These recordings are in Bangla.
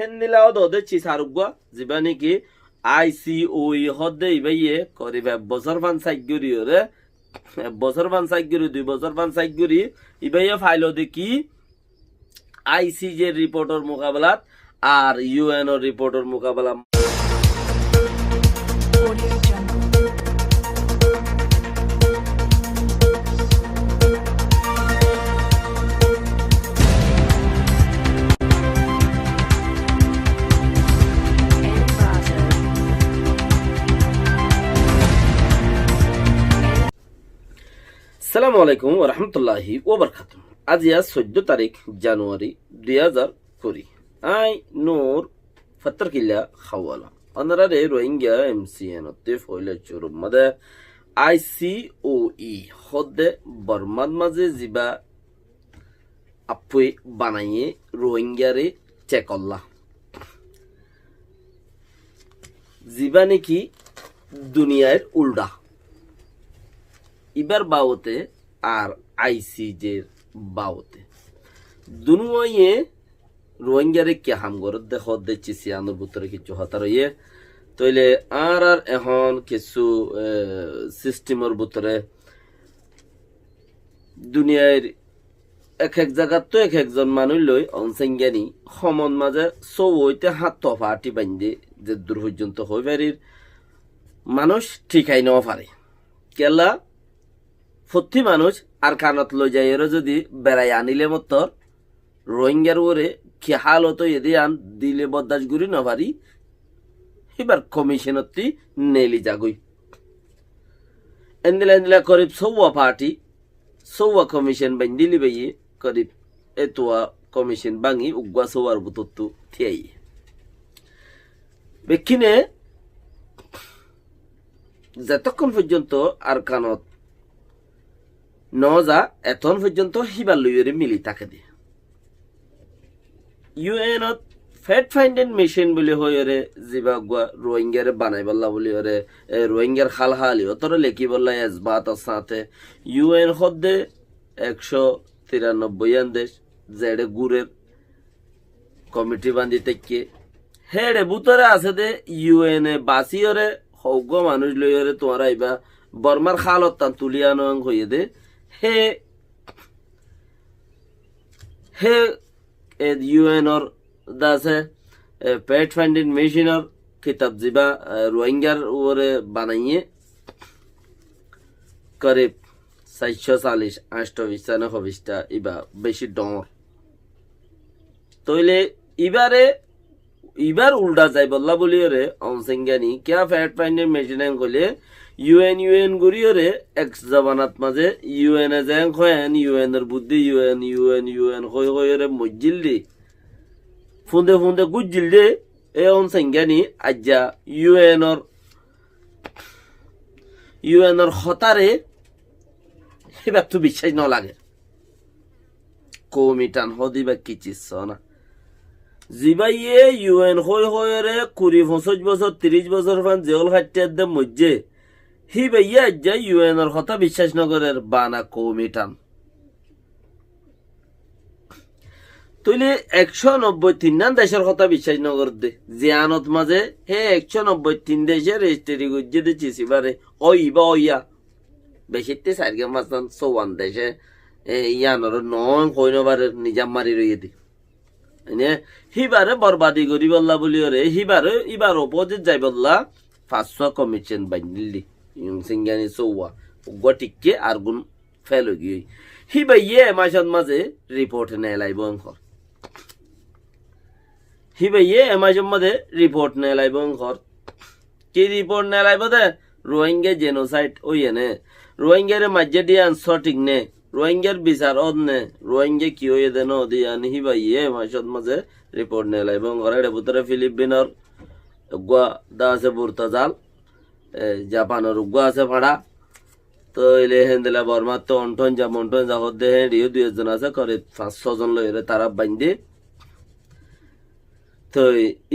Hendilaw do de chisarugwa zibani ki ICOE hodde ibaye koribe bozor van saiguri ore bozor van saiguri 2 bozor van saiguri ibaye ফাইলো de ki ICJ রিপোর্টর মোকাবেলাত R UNO রিপোর্টর মোকাবেলা আসসালামু আলাইকুম ওয়া রাহমাতুল্লাহি ওয়া বারাকাতুহু আজ 14 তারিখ জানুয়ারি 2020 আই নূর ফত্তর কিল্লা খাওয়ালা অনারে রোহিঙ্গা ANCM তে ফয়লে চুরুম মাদে ICOE হদে বর্মাদ মাঝে জিবা আপুই বানাইয়ে রোহিঙ্গারে চেকল্লা জিবা নাকি দুনিয়ার উল্টা ইবার বাওতে আর আইসিজের বাওতে দুনুয়ে রোহিঙ্গারে কে হাম গরত দেখো দেখছি সিয়ানোর ভিতরে কিছু হতার ইয়ে তইলে আর এখন কিছু সিস্টেমের ভিতরে দুনিয়ার এক এক জায়গা তো এক একজন মানুষ লই অনসেঙ্গানি সমন মাঝে সৌ হইতে হাত তফাটি বান্ধে যে দূর পর্যন্ত হই পারির মানুষ ঠিকাই নেওয়া পারে কেলা প্রতি মানুষ আর কানত লই যায় এর যদি বেড়াই আনিলে মতো রোহিঙ্গার ওরে কি হাল হতো এদি আন দিলে বদাস গুড়ি না পারি এবার কমিশনতি নেলি যাগই এন্দিলা এন্দিলা করিব সৌয়া পার্টি সৌয়া কমিশন বান্দিলি বাইয়ে করিব এতোয়া কমিশন বাঙি উগুয়া সৌয়ার বুতত্তু থিয়াই বেক্ষিনে যতক্ষণ পর্যন্ত আর কানত নজা এখন পর্যন্ত হিবার লইরে মিলি তাকে দিয়ে ইউএনত ফ্যাক্ট ফাইন্ডিং মেশিন বলে হইরে জিবা রোহিঙ্গারে বানাই বললা বলি ওরে রোহিঙ্গার খাল হালি অতরে লেখি বললা এসবাত সাথে ইউএন হদ্দে 193 দেশ জেডে গুরের কমিটি বান্ধি থেকে হেডে বুতরে আছে দে ইউএন এ বাসিওরে হৌগ মানুষ লইরে তোমার আইবা বর্মার খালত তান তুলিয়ানো হইয়ে দে হে হে ইউএনর দাসে পেট ফাইন্ডিং মেশিনর কিতাব জিবা রোহিঙ্গার ওরে বানাইয়ে করিব 440 829 ইবা বেশি ডর তইলে ইবার উল্টা যাই বললা বলি ওরে অনসেঙ্গানি কিয়া পেট ফাইন্ডিং মেশিন কইলে ইউএন গুরিয়রে এক জবানাত মাঝে ইউএন এ যেন কয়েন ইউএন এর বুদ্ধি ইউএন হই হইরে মজ্জিল দি ফুন্দে ফুন্দে গুজ্জিল দে এ অনসেঙ্গানি আজ্জা ইউএন এর হতারে এবার তো বিশ্বাস ন লাগে কমিটান হদিবা কিচিস না জিবাইয়ে ইউএন হই হইরে 20-25 বছর 30 বছর ফান জেল হাইটের দে মজ্জে হি ভাইয়া আজ্জা ইউএন এর কথা বিশ্বাস নগরের বানা কমিটান তুইলে 193 দেশের কথা বিশ্বাস নগর দে জিয়ানত মাঝে হে 193 দেশের রেজিস্ট্রি গুজ্জে দিছিস এবারে ওইবা ওইয়া বেশিতে সারগে মাসান 54 দেশে ইয়ানর নন কইনবার নিজাম মারি রইয়ে দি এনে হিবারে বরবাদি করি বললা বলি রে হিবারে ইবার অপোজিট যাই বললা 500 কমিশন বান্দিলি সিঙ্গানি সৌয়া গটিকে আর গুণ ফেল গিয়ে হিবাইয়ে মাসন মাঝে রিপোর্ট নেয় লাইব অঙ্কর হিবাইয়ে মাসন মাঝে রিপোর্ট নেয় লাইব অঙ্কর কি রিপোর্ট নেয় লাইব দে রোহিঙ্গা জেনোসাইড ওই এনে রোহিঙ্গার মাঝে দিয়ে আনসর্টিং নে রোহিঙ্গার বিচার অদ নে রোহিঙ্গা কি হয়ে দেন দিয়ান হিবাইয়ে মাসন মাঝে রিপোর্ট নেয় লাইব অঙ্কর এটা ভিতরে ফিলিপিনের গুয়া দা আছে বুর্তাজাল জাপানের উগ্র আছে ভাড়া তো এলে হেন্দেলা বর্মার তো অন্টন যা হতে হেঁড়িও 2 জন আছে করে 5-6 জন লইরে তারা বান্ধে তো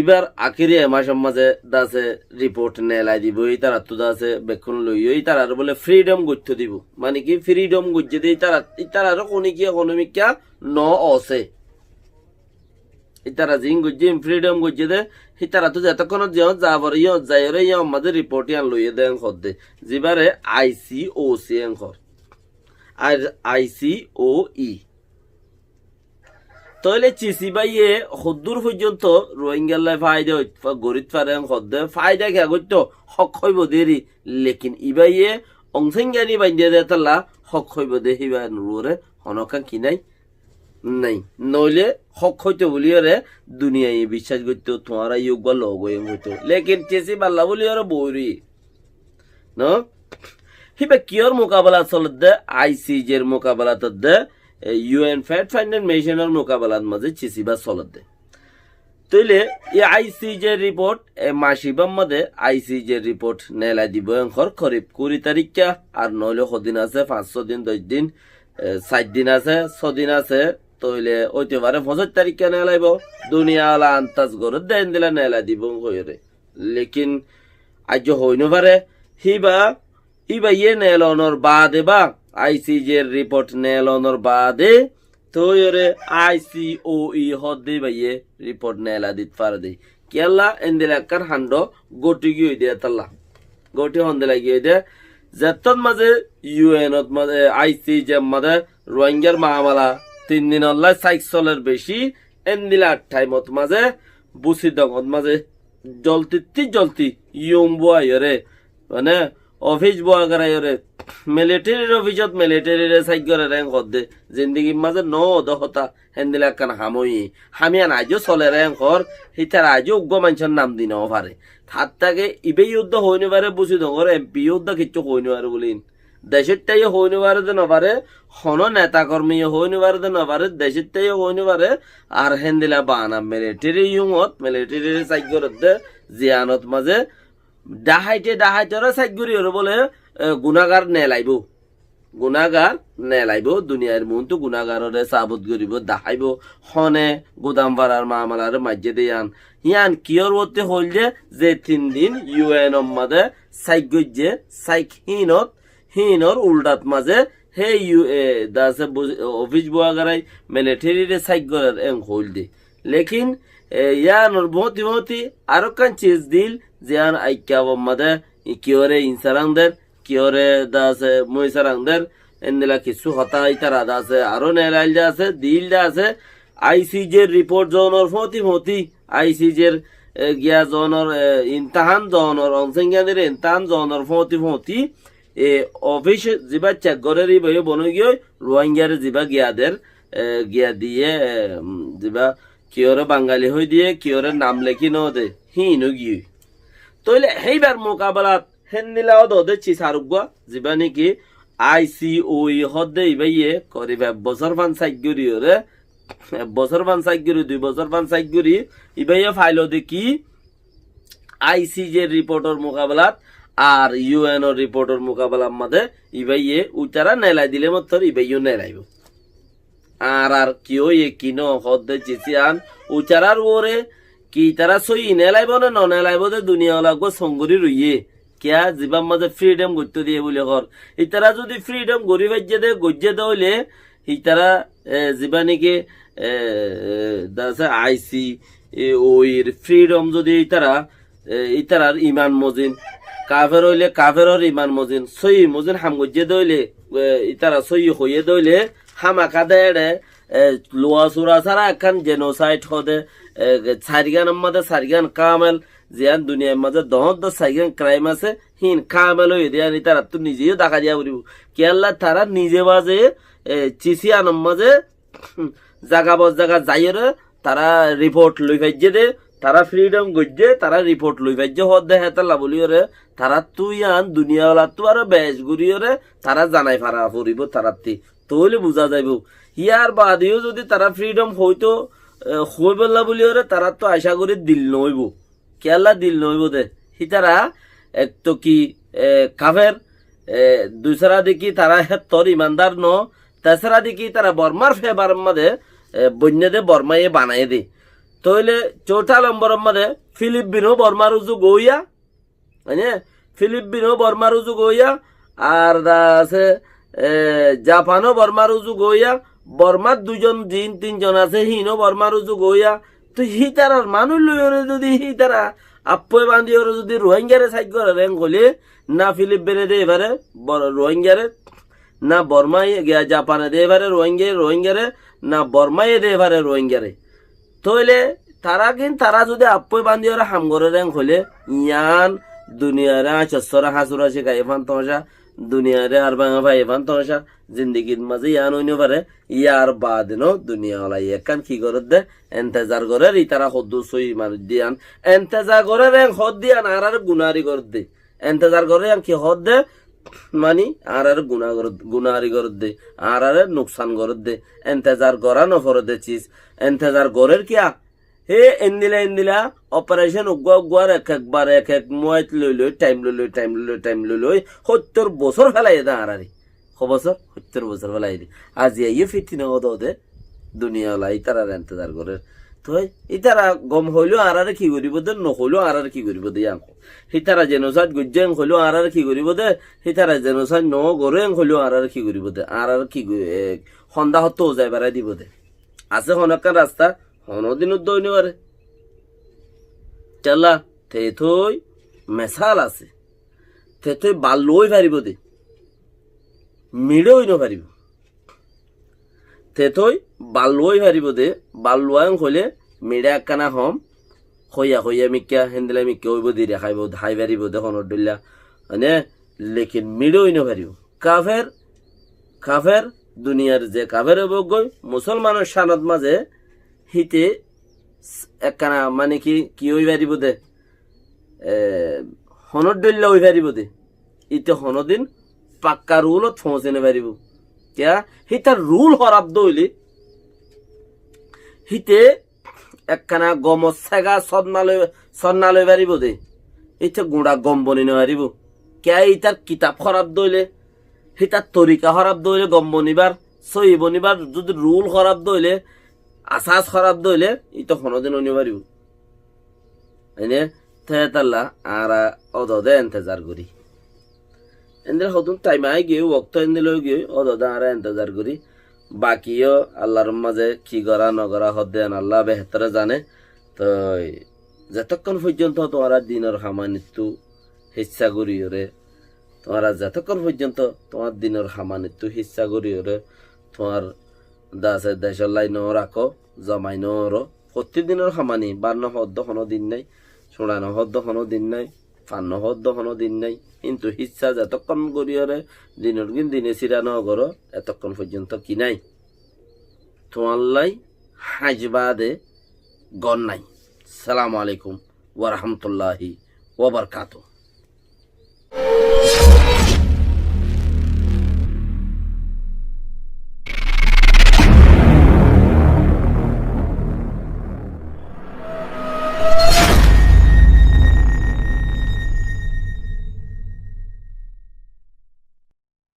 এবার আখিরি মাসের মাঝে দাসে রিপোর্ট নেলাই দিব এই তারা তো দাসে বেক্ষণ লই তারা বলে ফ্রিডম গুচ্ছ দিব মানে কি ফ্রিডম গুজ্জে দিই তারা কোনি কি ইকোনমিকা ন আছে ইতারা জিং গুজিম ফ্রিডম গুজি দে হিতারা তো যতক্ষণ যাবার যাইরে আমাদের রিপোর্ট ইয়ান লইয়ে দেন খদ্দে জিবারে ICOC এঙ্কর আর ICOE তাহলে চিসি বাইয়ে হদ্দুর পর্যন্ত রোহিঙ্গার লাই ফায়দা গরিত পারেন খদ্দে ফায়দা কে করতো হক হইব দেরি লেকিন ইবাইয়ে অংসেঙ্গানি বাইন্দে দে তাল্লা হক হইব দে হিবা নুরে হনকা কি নাই নাই নইলে হক হইতো বলিওরে দুনিয়ায় বিশ্বাস করতো তোমারা ইয়োগ বা লগ হইতো লেকিন চেসি বাল্লা বলিওরে বইরি ন হিবা কিয়র মোকাবেলা চলত দে ICJ এর মোকাবেলা তো দে UN ফ্যাক্ট ফাইন্ডিং মিশনের মোকাবেলার মাঝে চিসিবা চলত দে তইলে এই ICJ রিপোর্ট মাসিবাম মধ্যে ICJ রিপোর্ট নেলা দিব এখর করিব 20 তারিখ আর নইলে কদিন আছে 500 দিন 10 দিন 7 দিন আছে 6 দিন আছে তইলে ওইতে পারে 25 তারিখ নেলাইব দুনিয়া আলা আন্তাজ করে দেন দিলা নেলা দিব কইরে লেকিন আজ হইনো পারে ইবা ইয়ে নেলনর বাদে বা ICJ রিপোর্ট নেলনর বাদে তোরে ICOE হদে বাইয়ে রিপোর্ট নেলা দিত পারে দে কেলা এন্দিলাকার হান্ডো গোটি গিয়ে দে তাল্লা গোটি হন্দে লাগিয়ে দে যতন মাঝে UN মাঝে ICJ মাঝে রোহিঙ্গার মামলা 3 দিন অল্লাহ সাইক্সলের বেশি এন্দিলা টাইমত মাঝে বুসি দগত মাঝে জলতি ইউমবো আইরে মানে অফিস বয়া করাইরে মিলিটারির অফিসত মিলিটারির সাইড করে রেং দে জিন্দগি মাঝে দহতা হেন্দিলা কান হামিয়ান আজও চলে রেং কর হিতার আজও উগ্র মানুষের নাম দিন পারে হাত তাকে ইবে যুদ্ধ হইনি পারে বুঝি দর MP যুদ্ধ কিচ্ছু হইনি পারে বলিন দেশের তাই হইনি পারে যে নপারে হন নেতা কর্মী হইনি পারে যে নপারে দেশের তাই হইনি পারে আর হেন্দিলা বানা মিলিটারি ইউমত মিলিটারির সাইড করে দে জিয়ানত মাঝে ডাহাইতে সাইগুরি বলে গুণাগার নেলাইব দুনিয়ার মন তো গুণাগারে সাবত করিব দেখাইব হনে গুদাম পাড়ার মামালার মাঝে দিয়ান ইয়ান কিয়র ওতে হল যে 3 দিন UN মাঝে সাইগজ্জে সাইক হিনর উল্টাত মাঝে হে দাসে অফিস বুয়াগারাই মিলিটারিরে সাইগরের এং হল দে লেকিন ইয়ানোর মতি আরো কান চিজ দিল জিয়ান আইক্যাব মাদে কিওরে ইনসারাংদের কিওরে দাসে মইসারাংদের এন্দিলা কিছু হতা ইতারা দাসে আরো নেলাইল দাসে দিল দাসে ICJ রিপোর্ট জনর মতি ICJ গিয়া জনর ইমতিহান জনর অংসংজ্ঞানের ইমতিহান জনর মতি অফিস জিবা চেক করে বই বন গিয়ে রোহিঙ্গার জিবা গিয়া দিয়ে জিবা কিয়রে বাঙালি হই দিয়ে কিয়রে নাম লেখি দে হিনো গিয়ে তইলে সেইবার মোকাবেলাত হেন্দিলাও দে চিসারুগা যিবা নেকি ICOE হদে ইবাইয়ে করিবা বছর পান সাইগুরি রে বছর পান সাইগুরি 2 বছর পান সাইগুরি ইবাইয়ে ফাইল দে কি ICJ রিপোর্টর মোকাবেলাত আর UN রিপোর্টর মোকাবেলার মধ্যে ইবাইয়ে উতারা নেলাই দিলে মত ইবাইও নেলাইব আর কিও কিনো হদে চিসিয়ান উচারার ওরে কি তারা সই নেলাইব না নেলাইব দে দুনিয়া লাগবো সঙ্গরি রইয়ে কিয়া জীবাম মাঝে ফ্রিডম করতে দিয়ে বলে ঘর ইতারা যদি ফ্রিডম গড়ি বাজ্যে দে গজ্জে দইলে ইতারা জীবা নাকি দাসে ICOE ফ্রিডম যদি ইতারার ইমান মজিন কাফের হইলে কাফেরর ইমান মজিন সই মজিন হাম গজ্জে দইলে ইতারা সই হইয়ে দইলে হামাকা দেড়ে লোয়া সুরা সারা এখন জেনোসাইড হদে সারিগান মাঝে সারিগান কামেল জিয়ান দুনিয়ার মাঝে দহদ সাইগান ক্রাইম আছে হিন কামেল হয়ে দিয়া তারা তো নিজেও দেখা দিয়া বলিব কেল্লা তারা নিজে বাজে চিসিয়ান মাঝে জাগা বস জাগা যাইরে তারা রিপোর্ট লই ভাইজে দে তারা ফ্রিডম গজ্জে তারা রিপোর্ট লই ভাইজে হদ দে হেতালা বলিওরে তারা তুই আন দুনিয়াওয়ালা তো আর বেশ গুরিওরে তারা জানাই ফারা ফুরিব তারাতি তাহলে বুঝা যাইব ইয়ার বাদেও যদি তারা ফ্রিডম হইতো হইবলা বলিওরে তারা তো আশা করি দিল নইব কেলা দিল নইব দে হিতারা এক তো কি কাফের দুসরা দেখি তারা তোর ইমানদার ন তেসরা দেখি তারা বর্মার ফেবার মধ্যে বন্যে দে বর্মায়ে বানাই দে তাহলে চৌথা নম্বর মধ্যে ফিলিপিনো বর্মার উজু গইয়া মানে ফিলিপিনো বর্মার উজু গইয়া আর আছে জাপানও বর্মার উজু গইয়া বর্মার 2 জন 3 জন আছে হিনো বর্মার উজু গইয়া তো হিতারার মানুষ লইরে যদি হিতারা আপই বান্ধি ওরা যদি রোহিঙ্গারে সাইড করে রেং হলে না ফিলিপ বেড়ে দে এবারে রোহিঙ্গারে না বর্মাই গিয়া জাপানে দে এবারে রোহিঙ্গারে না বর্মাই দে এবারে রোহিঙ্গারে তইলে তারা যদি আপই বান্ধি ওরা হাম করে রেং হলে ইয়ান দুনিয়ারে চরা হাসুরা সে গায়ে ফান তমসা দুনিয়ারে আর ভাঙা ভাই ফান তমসা জিন্দিগির মাঝে ইয়ান হইন পারে ইয়ার বাদ ন দুনিয়া ওলাই একান কি করে দে এন্তেজার করে তারা হদ্দু সই মানুষ দিয়ান এন্তেজার করে রেং হদ দিয়ান আর গুনারি করে দে এন্তেজার করে কি হদ দে মানি আর গুনারি করে দে আর নুকসান করে দে এন্তেজার করা নফর দে চিজ এন্তেজার গরের কিয়া হে এন্দিলা অপারেশন উগুয়ার একবার এক মুয়াইত লই টাইম লই 70 বছর ফেলাই দে আর বছর 70 বছর ফেলাই দি আজি এই ফিটি না ওদে দুনিয়া লাই তারা এন্তেজার করে তো ইতারা গম হইলো আর কি করিব দে নহইলো আর কি করিব দে আঙ্কো হিতারা জেনোসাইড গুজ্জেং হইলো আর কি করিব দে হিতারা জেনোসাইড ন গরেং হইলো আর কি করিব দে আর কি হন্দা হতো যাই বাড়াই দিব দে আছে হনকান রাস্তা হনদিন দইন পারে চালা থেথই মেসাল আছে থেথই বাল্লই পারিব দে মিড়ই নপারিব থেথই বাল্লই পারিব দে বাল্লুয়াং হলে মিড়া একখানা হম হইয়া মিক্কা হেন্দিলা মিক্কা হইব দি রেখাইব হাই পারিব দে হনর ডুল্লা মানে লেকিন মিড়ই নপারিব কাফের দুনিয়ার যে কাফের হইব গই মুসলমানের শানত মাঝে হিতে একখানা মানে কি হই পারিব দে হনর ডুল্লা হই পারিব দে ইতে হনদিন পাক্কা রুলত পৌঁছে নে পারিব কিয়া হিতার রুল হরাব দইলে হিতে একখানা গম সেগা সন্না লই পারিব দে ইতে গুড়া গম বনি ন পারিব কিয়া ইতার কিতাব হরাব দইলে হিতার তরিকা হরাব দইলে গম বনিবার সহি বনিবার যদি রুল হরাব দইলে আসাস হরাব দইলে ইতো হনদিন অনি পারিব এনে থেতাল্লা আর অদদে এন্তেজার করি এন্দের হতুন টাইম আই গিয়ে ওক্ত এন্দিল গিয়ে অদদে আর এন্তেজার করি বাকিও আল্লাহর মাঝে কি করা নগরা হদেন আল্লাহ বেহতরে জানে তো যতক্ষণ পর্যন্ত তোমারা দিনের হামানিত্য হিচ্ছা করি ওরে তোমারা যতক্ষণ পর্যন্ত তোমার দিনের হামানিত্য হিচ্ছা করি ওরে তোমার দাসের দেশের লাই ন রাখো জমাই নর প্রতিদিনের হামানি বান্ন হদ্দ কোনো দিন নাই সোড়ানো হদ্দ কোনো দিন নাই পান্ন হদ্দ কোনো দিন নাই কিন্তু হিচ্ছা যতক্ষণ করি ওরে দিনের দিন দিনে চিরানো করো এতক্ষণ পর্যন্ত কি নাই তোমার লাই হাজবাদে গণ নাই। সালামু আলাইকুম ওয়া রাহমাতুল্লাহি ওয়া বারাকাতুহু।